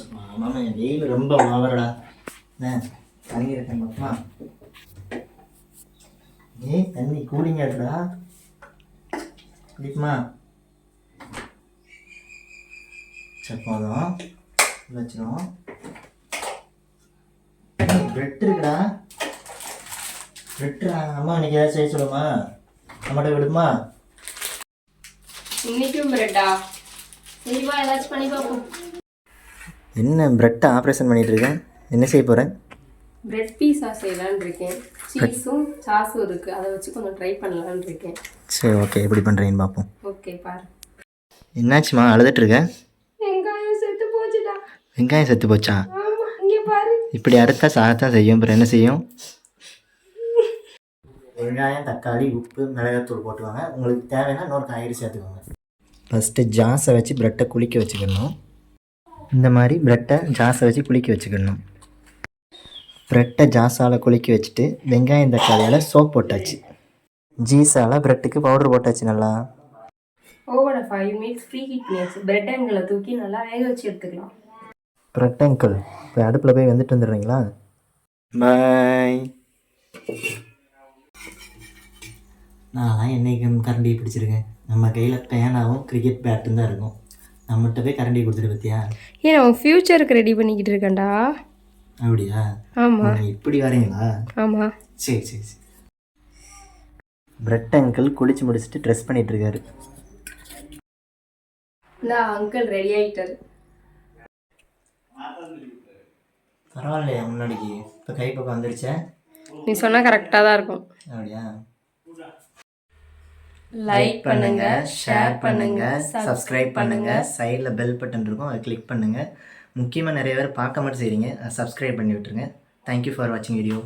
ஆமாம், வெயில் ரொம்ப ஓவரடா. தண்ணி இருக்கேன் பாப்பா. தண்ணி கூலிங்காக இருக்குடா. குடிக்குமா? சரி போதும், வச்சிடும். பிரெட் இருக்குடா, பிரெட். அம்மா இன்னைக்கு ஏதாவது செய்ய சொல்லுமா? அம்மாட்ட விடுமா? இன்னைக்கும் பிரெட்டா? சரிவா, ஏதாச்சும் பண்ணி பார்ப்போம். என்ன பிரெட்டை ஆப்ரேஷன் பண்ணிட்டு இருக்கேன்? என்ன செய்ய போகிறேன்? பிரெட் பீஸா செய்யலான்னு இருக்கேன். சீஸும் சாஸும் இருக்கு, அதை வச்சு கொஞ்சம் ட்ரை பண்ணலான்னு இருக்கேன். சரி ஓகே, எப்படி பண்ணுறீங்கன்னு பார்ப்போம். ஓகே பாரு. என்னாச்சுமா அழுதுட்டு இருக்க? வெங்காயம் செத்து போச்சுடா. வெங்காயம் செத்து போச்சா? ஆமா, இங்க பாரு. இப்படி அறுத்தா சாகத்தான் செய்யும், அப்புறம் என்ன செய்யும்? வெங்காயம், தக்காளி, உப்பு, மிளகாத்தூள் போட்டுவாங்க. உங்களுக்கு தேவைன்னா இன்னொரு காய்கறி சேர்த்துக்கோங்க. ஃபஸ்ட்டு ஜாஸை வச்சு ப்ரெட்டை குளிக்க வச்சுக்கணும். இந்த மாதிரி ப்ரெட்டை ஜாஸை வச்சு குளிக்க வச்சுக்கணும். ப்ரெட்டை ஜாஸால் குளிக்க வச்சுட்டு வெங்காயம் தக்காளியால் சோப் போட்டாச்சு. ஜீஸால் ப்ரெட்டுக்கு பவுடர் போட்டாச்சு. நல்லா ஓவனை 5 மினிட்ஸ் ப்ரீ ஹீட் பண்ணியாச்சு. பிரெட் அங்கிளை தூக்கி நல்லா வேக வச்சு எடுத்துக்கலாம். ப்ரெட் அங்கிள் இப்போ அடுப்பில் போய் வந்துட்டு வந்துடுறீங்களா? பாய். நான் என்னைக்கு கரண்டி பிடிச்சிருக்கேன். நம்ம கையில் பேனாவும் கிரிக்கெட் பேட்டும் தான் இருக்கும். நம்மகிட்ட போய் கரண்டி கொடுத்துட்டு பார்த்தியா? ஏன் அவன் ஃப்யூச்சருக்கு ரெடி பண்ணிக்கிட்டு இருக்கேன்டா. அப்படியா? ஆமாம். இப்படி வரீங்களா? ஆமாம். சரி சரி சரி. பிரெட் அங்கிள் குளிச்சு முடிச்சுட்டு ட்ரெஸ் பண்ணிட்டு இருக்காரு. இந்த அங்கிள் ரெடி ஆகிட்டாரு. பரவாயில்லையா முன்னாடிக்கு? இப்போ கை பக்கம் வந்துடுச்சே. நீ சொன்னால் கரெக்டாக தான் இருக்கும். அப்படியா? லைக் பண்ணுங்க, ஷேர் பண்ணுங்க, சப்ஸ்கிரைப் பண்ணுங்க. சைடில் பெல் பட்டன் இருக்கும், அதை கிளிக் பண்ணுங்க. முக்கியமாக நிறைய பேர் பார்க்க மட்டும் செய்கிறீங்க, சப்ஸ்கிரைப் பண்ணி விட்டுருங்க. தேங்க்யூ ஃபார் வாட்சிங் வீடியோ.